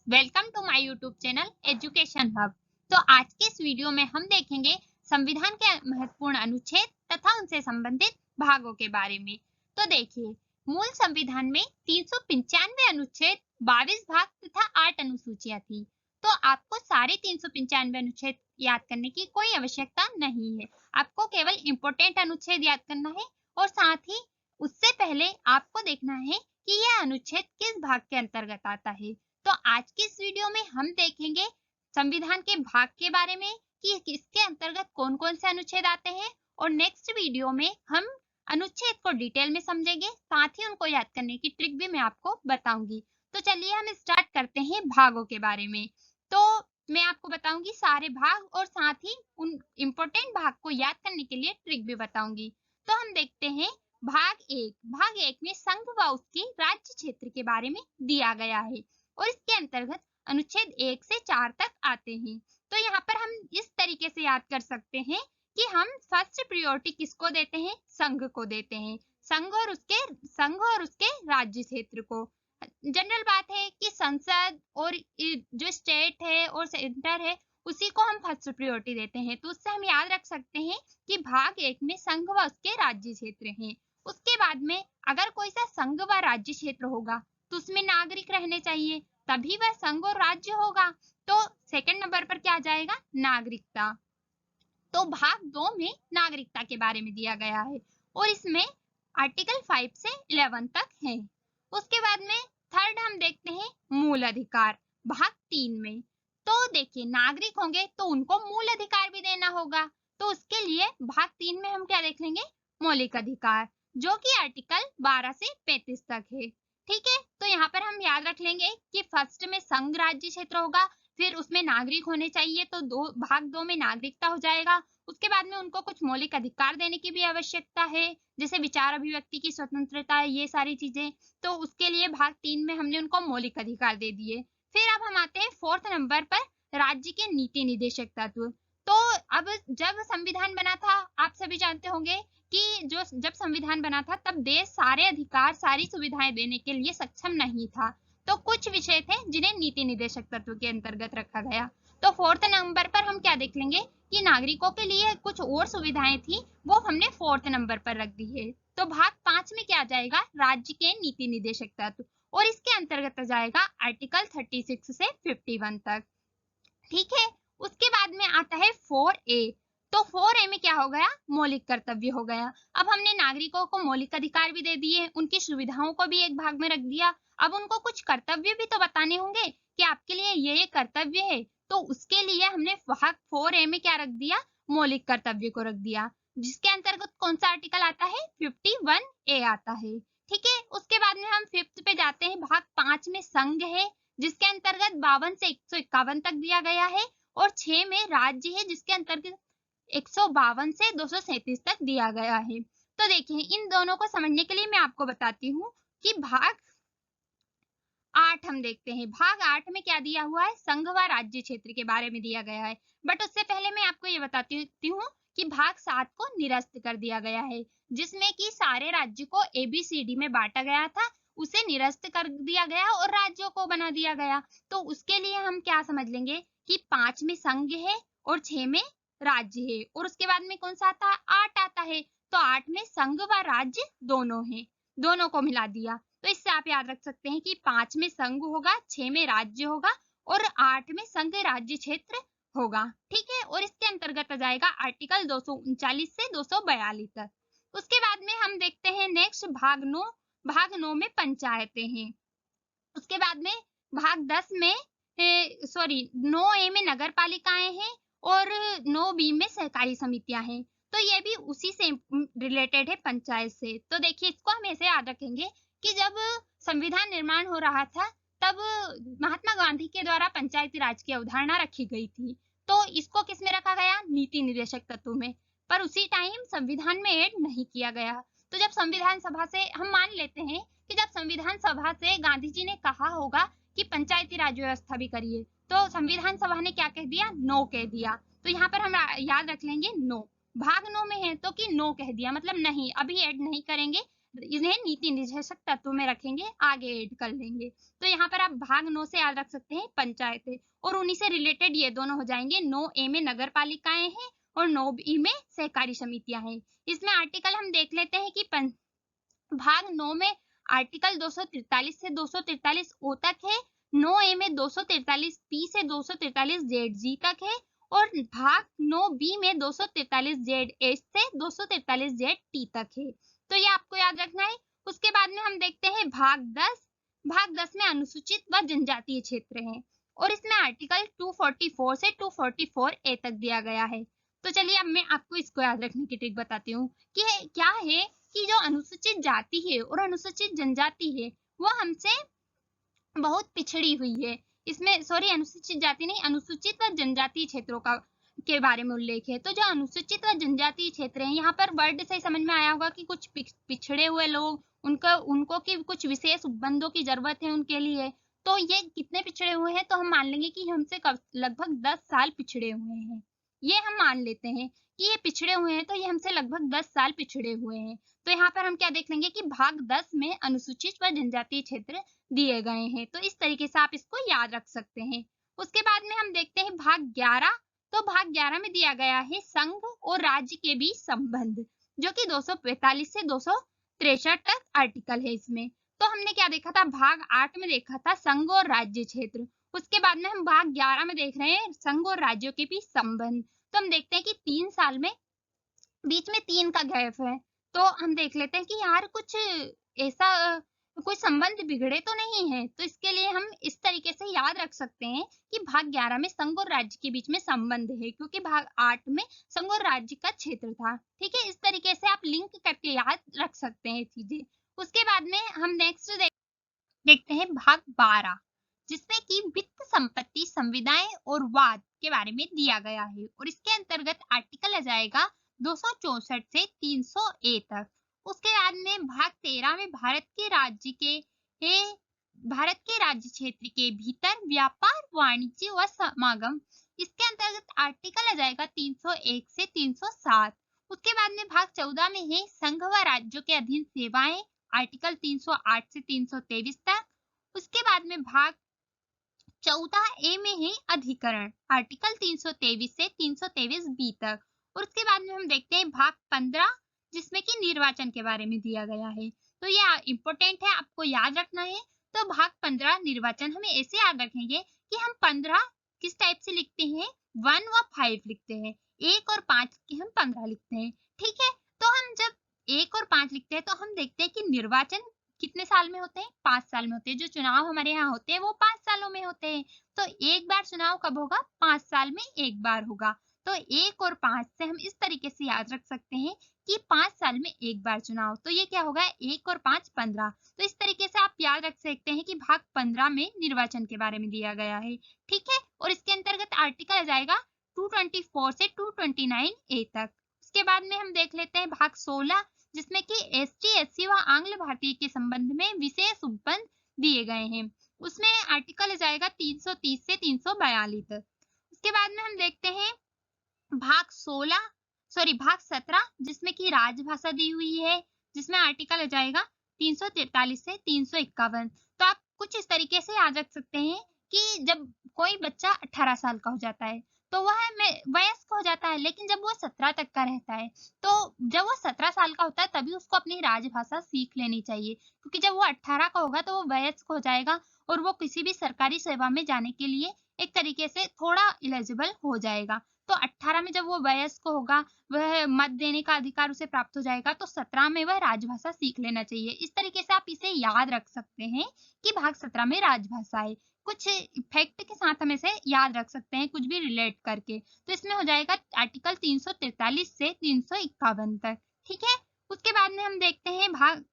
Welcome to my YouTube channel education hub. तो आज के इस वीडियो में हम देखेंगे संविधान के महत्वपूर्ण अनुच्छेद तथा उनसे संबंधित भागों के बारे में। तो देखिए, मूल संविधान में 395 अनुच्छेद, 22 भाग तथा 8 अनुसूचियां थी। तो आपको सारे 395 अनुच्छेद याद करने की कोई आवश्यकता नहीं है। आपको केवल इम्पोर्टेंट अनुच्छेद याद करना है और साथ ही उससे पहले आपको देखना है कि यह अनुच्छेद किस भाग के अंतर्गत आता है। तो आज की इस वीडियो में हम देखेंगे संविधान के भाग के बारे में कि इसके अंतर्गत कौन कौन से अनुच्छेद आते हैं, और नेक्स्ट वीडियो में हम अनुच्छेद को डिटेल में समझेंगे, साथ ही उनको याद करने की ट्रिक भी मैं आपको बताऊंगी। तो चलिए हम स्टार्ट करते हैं भागों के बारे में। तो मैं आपको बताऊंगी सारे भाग और साथ ही उन इम्पोर्टेंट भाग को याद करने के लिए ट्रिक भी बताऊंगी। तो हम देखते हैं भाग एक में संघ व उसके राज्य क्षेत्र के बारे में दिया गया है और इसके अंतर्गत अनुच्छेद 1 से 4 तक आते हैं। तो यहाँ पर हम इस तरीके से याद कर सकते हैं कि हम फर्स्ट प्रायोरिटी किसको देते हैं? संघ को देते हैं। संघ और उसके राज्य क्षेत्र को। जनरल बात है कि संसद और जो स्टेट है और सेंटर है उसी को हम फर्स्ट प्रायोरिटी देते हैं। तो उससे हम याद रख सकते हैं कि भाग 1 में संघ व उसके राज्य क्षेत्र हैं। उसके बाद में अगर कोई सा संघ व राज्य क्षेत्र होगा तो उसमें नागरिक रहने चाहिए, तभी वह संघ और राज्य होगा। तो सेकंड नंबर पर क्या आ जाएगा? नागरिकता। तो भाग 2 में नागरिकता के बारे में दिया गया है और इसमें आर्टिकल 5 से 11 तक है। उसके बाद में थर्ड हम देखते हैं मूल अधिकार, भाग 3 में। तो देखिए, नागरिक होंगे तो उनको मूल अधिकार भी देना होगा। तो उसके लिए भाग 3 में हम क्या देख लेंगे? मौलिक अधिकार, जो कि आर्टिकल 12 से 35 तक है। ठीक है, तो यहाँ पर हम याद रख लेंगे कि फर्स्ट में संघ राज्य क्षेत्र होगा, फिर उसमें नागरिक होने चाहिए, तो भाग 2 में नागरिकता हो जाएगा। उसके बाद में उनको कुछ मौलिक अधिकार देने की भी आवश्यकता है, जैसे विचार अभिव्यक्ति की स्वतंत्रता, ये सारी चीजें। तो उसके लिए भाग 3 में हमने उनको मौलिक अधिकार दे दिए। फिर अब हम आते हैं फोर्थ नंबर पर राज्य के नीति निदेशक तत्व। तो अब जब संविधान बना था, आप सभी जानते होंगे कि जब संविधान बना था तब देश सारे अधिकार, सारी सुविधाएं देने के लिए सक्षम नहीं था। तो कुछ विषय थे जिन्हें नीति निदेशक तत्व के अंतर्गत रखा गया। तो फोर्थ नंबर पर हम क्या देख लेंगे कि नागरिकों के लिए कुछ और सुविधाएं थी, वो हमने फोर्थ नंबर पर रख दी है। तो भाग 5 में क्या आ जाएगा? राज्य के नीति निदेशक तत्व, और इसके अंतर्गत आ जाएगा आर्टिकल 36 से 51 तक। ठीक है, उसके बाद में आता है 4A। तो 4A में क्या हो गया? मौलिक कर्तव्य हो गया। अब हमने नागरिकों को मौलिक अधिकार भी दे दिए, उनकी सुविधाओं को भी एक भाग में रख दिया। अब उनको कुछ कर्तव्य भी तो बताने होंगे कि आपके लिए ये कर्तव्य है। तो उसके लिए हमने भाग 4A में क्या रख दिया? मौलिक कर्तव्य को रख दिया, जिसके अंतर्गत कौन सा आर्टिकल आता है? 51A आता है। ठीक है, उसके बाद में हम फिफ्थ पे जाते हैं। भाग 5 में संघ है, जिसके अंतर्गत 52 से 151 तक दिया गया है, और 6 में राज्य है, जिसके अंतर्गत 152 से 237 तक दिया गया है। तो देखिए, इन दोनों को समझने के लिए मैं आपको बताती हूँ कि भाग 8 हम देखते हैं। भाग 8 में क्या दिया हुआ है? संघ व राज्य क्षेत्र के बारे में दिया गया है। बट उससे पहले मैं आपको ये बताती हूँ कि भाग 7 को निरस्त कर दिया गया है, जिसमें कि सारे राज्य को ABCD में बांटा गया था, उसे निरस्त कर दिया गया और राज्यों को बना दिया गया। तो उसके लिए हम क्या समझ लेंगे कि 5 में संघ है और 6 में राज्य है, और उसके बाद में कौन सा आता है? 8 आता है। तो 8 में संघ व राज्य दोनों है, दोनों को मिला दिया। तो इससे आप याद रख सकते हैं कि 5 में संघ होगा, 6 में राज्य होगा और 8 में संघ राज्य क्षेत्र होगा। ठीक है, और इसके अंतर्गत आ जाएगा आर्टिकल 239 से 242 तक। उसके बाद में हम देखते हैं नेक्स्ट भाग 9। भाग 9 में पंचायतें हैं। उसके बाद में भाग 10 में 9A में नगर पालिकाएं हैं और 9B में सहकारी समितियां हैं। तो ये भी उसी से रिलेटेड है, पंचायत से। तो देखिए, इसको हम ऐसे याद रखेंगे कि जब संविधान निर्माण हो रहा था तब महात्मा गांधी के द्वारा पंचायती राज की अवधारणा रखी गई थी। तो इसको किस में रखा गया? नीति निर्देशक तत्व में। पर उसी टाइम संविधान में ऐड नहीं किया गया। तो जब संविधान सभा से हम मान लेते हैं कि जब संविधान सभा से गांधी जी ने कहा होगा कि पंचायती राज व्यवस्था भी करिए, तो संविधान सभा ने क्या कह दिया? नो कह दिया। तो यहाँ पर हम याद रख लेंगे नो। भाग 9 में है तो कि नो कह दिया, मतलब नहीं, अभी ऐड नहीं करेंगे, इन्हें नीति निर्देशक तत्व में रखेंगे, आगे ऐड कर लेंगे। तो यहाँ पर आप भाग 9 से याद रख सकते हैं पंचायतें, और उन्हीं से रिलेटेड ये दोनों हो जाएंगे। 9A में नगर पालिकाएं हैं और 9B में सहकारी समितियां हैं। इसमें आर्टिकल हम देख लेते हैं कि भाग 9 में आर्टिकल 243 से 243 ओ तक है, 9A में 243 से 243 ZG तक है, और भाग 9B में 243 ZH से 243 ZT तक है। तो ये आपको याद रखना है। उसके बाद में हम देखते हैं भाग 10। भाग 10 में अनुसूचित व जनजातीय क्षेत्र है, और इसमें आर्टिकल 244 से 244A तक दिया गया है। तो चलिए अब मैं आपको इसको याद रखने की ट्रिक बताती हूँ कि क्या है कि जो अनुसूचित जाति है और अनुसूचित जनजाति है वो हमसे बहुत पिछड़ी हुई है। इसमें सॉरी, अनुसूचित जाति नहीं, अनुसूचित व जनजातीय क्षेत्रों का के बारे में उल्लेख है। तो जो अनुसूचित व जनजातीय क्षेत्र हैं, यहाँ पर वर्ड से समझ में आया होगा कि कुछ पिछड़े हुए लोग, उनको की कुछ विशेष उपबंधों की जरूरत है उनके लिए। तो ये कितने पिछड़े हुए हैं, तो हम मान लेंगे कि हमसे लगभग 10 साल पिछड़े हुए हैं। ये हम मान लेते हैं कि ये पिछड़े हुए हैं, तो ये हमसे लगभग 10 साल पिछड़े हुए हैं। तो यहाँ पर हम क्या देख लेंगे कि भाग 10 में अनुसूचित व जनजातीय क्षेत्र दिए गए हैं। तो इस तरीके से आप इसको याद रख सकते हैं। उसके बाद में हम देखते हैं भाग 11। तो भाग 11 में दिया गया है संघ और राज्य के बीच संबंध, जो कि 245 से 263 तक आर्टिकल है इसमें। तो हमने क्या देखा था, भाग 8 में देखा था संघ और राज्य क्षेत्र। उसके बाद में हम भाग 11 में देख रहे हैं संघ और राज्यों के बीच संबंध। तो हम देखते हैं कि 3 साल में बीच में 3 का गैप है। तो हम देख लेते हैं कि यार कुछ ऐसा कोई संबंध बिगड़े तो नहीं है। तो इसके लिए हम इस तरीके से याद रख सकते हैं कि भाग 11 में संघ और राज्य के बीच में संबंध है, क्योंकि भाग 8 में संघ और राज्य का क्षेत्र था। ठीक है, इस तरीके से आप लिंक करके याद रख सकते हैं चीजें। उसके बाद में हम नेक्स्ट देखते हैं भाग 12, जिसमें कि वित्त, संपत्ति, संविदाएं और वाद के बारे में दिया गया है, और इसके अंतर्गत आर्टिकल आ जाएगा 264 से 300A तक। उसके बाद में भाग 13 में भारत के राज्य क्षेत्र के भीतर व्यापार, वाणिज्य व समागम, इसके अंतर्गत आर्टिकल आ जाएगा 301 से 307। उसके बाद में भाग 14 में है संघ व राज्यों के अधीन सेवाएं, आर्टिकल 308 से 323 तक। उसके बाद में भाग 14A में है अधिकरण, आर्टिकल 323 से 323B तक। और उसके बाद में हम देखते हैं भाग 15, जिसमें कि निर्वाचन के बारे में दिया गया है। तो ये इंपॉर्टेंट है, आपको याद रखना है। तो भाग 15 निर्वाचन, हमें ऐसे याद रखेंगे कि हम 15 किस टाइप से लिखते हैं, 1 व 5 लिखते हैं, 1 और 5 के हम 15 लिखते हैं। ठीक है, तो हम जब 1 और 5 लिखते हैं तो हम देखते हैं कि निर्वाचन कितने साल में होते हैं, 5 साल में होते हैं। जो चुनाव हमारे यहाँ होते हैं वो 5 सालों में होते हैं। तो एक बार चुनाव कब होगा, 5 साल में एक बार होगा। तो 1 और 5 से हम इस तरीके से याद रख सकते हैं कि 5 साल में एक बार चुनाव। तो ये क्या होगा, 1 और 5 15। तो इस तरीके से आप याद रख सकते हैं कि भाग 15 में निर्वाचन के बारे में दिया गया है। ठीक है, और इसके अंतर्गत आर्टिकल आ जाएगा 224 से 229A तक। उसके बाद में हम देख लेते हैं भाग 16, जिसमें कि ST, SC व आंग्ल भारतीय के संबंध में विशेष उपबंध दिए गए हैं। उसमें आर्टिकल आ जाएगा 330 से 342 तक। उसके बाद में हम देखते हैं भाग 17, जिसमें कि राजभाषा दी हुई है, जिसमें आर्टिकल आ जाएगा 343 से 351। तो आप कुछ इस तरीके से याद रख सकते हैं कि जब कोई बच्चा 18 साल का हो जाता है तो वह वयस्क हो जाता है, लेकिन जब वो 17 तक का रहता है, तो जब वो 17 साल का होता है तभी उसको अपनी राजभाषा सीख लेनी चाहिए, क्योंकि जब वो 18 का होगा तो वो वयस्क हो जाएगा और वो किसी भी सरकारी सेवा में जाने के लिए एक तरीके से थोड़ा एलिजिबल हो जाएगा। तो 18 में जब वो वयस्क होगा, वह मत देने का अधिकार उसे प्राप्त हो जाएगा, तो 17 में वह राजभाषा सीख लेना चाहिए। इस तरीके से आप इसे याद रख सकते हैं कि भाग 17 में राजभाषा है। कुछ फैक्ट के साथ हम इसे याद रख सकते हैं, कुछ भी रिलेट करके। तो इसमें हो जाएगा आर्टिकल 343 से 351 तक। ठीक है, उसके बाद में हम देखते हैं भाग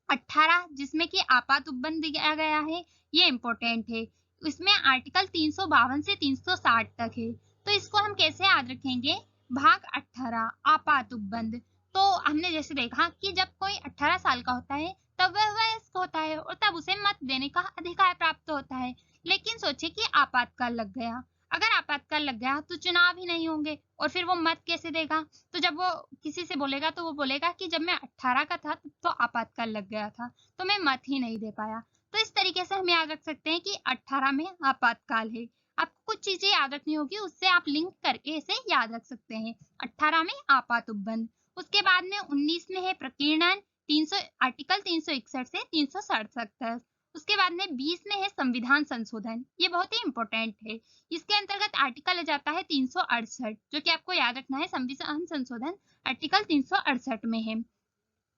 18, जिसमें कि आपात उपबंध दिया गया है। ये इंपॉर्टेंट है, इसमें आर्टिकल 352 से 360 तक है। तो इसको हम कैसे याद रखेंगे, भाग 18 आपात उपबंध। तो हमने जैसे देखा कि जब कोई 18 साल का होता है तब वह वयस्क होता है और तब उसे मत देने का अधिकार प्राप्त होता है। लेकिन सोचे कि आपातकाल लग गया, अगर आपातकाल लग गया तो चुनाव ही नहीं होंगे और फिर वो मत कैसे देगा? तो जब वो किसी से बोलेगा तो वो बोलेगा कि जब मैं 18 का था तब तो आपातकाल लग गया था, तो मैं मत ही नहीं दे पाया। तो इस तरीके से हम याद रख सकते हैं कि 18 में आपातकाल है। आपको कुछ चीजें याद रखनी होगी, उससे आप लिंक करके इसे याद रख सकते हैं। 18 में आपात उपबंध, उसके बाद में 19 में है प्रकीर्णन, 300 आर्टिकल 361 से 367 तक। उसके बाद में 20 में है संविधान संशोधन, ये बहुत ही इंपॉर्टेंट है। इसके अंतर्गत आर्टिकल आ जाता है 368, जो कि आपको याद रखना है। संविधान संशोधन आर्टिकल 368 में है।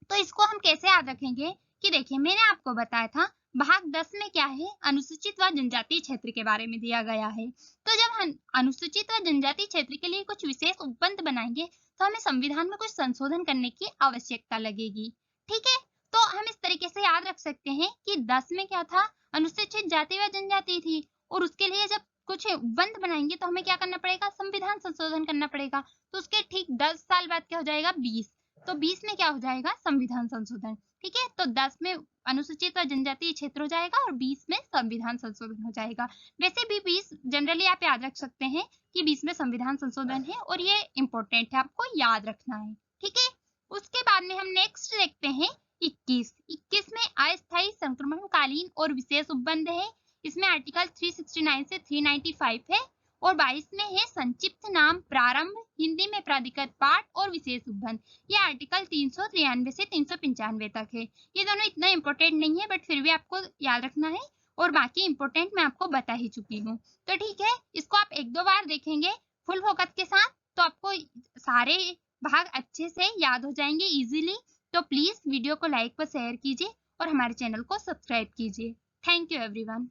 तो इसको हम कैसे याद रखेंगे कि देखिए मैंने आपको बताया था भाग 10 में क्या है, अनुसूचित व जनजातीय क्षेत्र के बारे में दिया गया है। तो जब हम अनुसूचित व जनजातीय क्षेत्र के लिए कुछ विशेष उपबंध बनाएंगे तो हमें संविधान में कुछ संशोधन करने की आवश्यकता लगेगी। ठीक है, तो हम इस तरीके से याद रख सकते हैं कि 10 में क्या था, अनुसूचित जाति व जनजाति थी, और उसके लिए जब कुछ उपबंध बनाएंगे तो हमें क्या करना पड़ेगा, संविधान संशोधन करना पड़ेगा। तो उसके ठीक 10 साल बाद क्या हो जाएगा, 20, तो 20 में क्या हो जाएगा, संविधान संशोधन। ठीक है, तो 10 में अनुसूचित व जनजातीय क्षेत्र हो जाएगा और 20 में संविधान संशोधन हो जाएगा। वैसे भी 20 जनरली आप याद रख सकते हैं कि 20 में संविधान संशोधन है और ये इंपॉर्टेंट है, आपको याद रखना है। ठीक है, उसके बाद में हम नेक्स्ट देखते हैं 21 में अस्थायी संक्रमणकालीन और विशेष उपबंध है। इसमें आर्टिकल 369 से 395 है। और 22 में है संक्षिप्त नाम प्रारंभ, हिंदी में प्राधिकृत पाठ और विशेष उपबंध, ये आर्टिकल 393 से 395 तक है। ये दोनों इतना इंपॉर्टेंट नहीं है, बट फिर भी आपको याद रखना है, और बाकी इंपॉर्टेंट मैं आपको बता ही चुकी हूँ। तो ठीक है, इसको आप 1-2 बार देखेंगे फुल फोकस के साथ, तो आपको सारे भाग अच्छे से याद हो जाएंगे इजीली। तो प्लीज वीडियो को लाइक व शेयर कीजिए और हमारे चैनल को सब्सक्राइब कीजिए। Thank you everyone.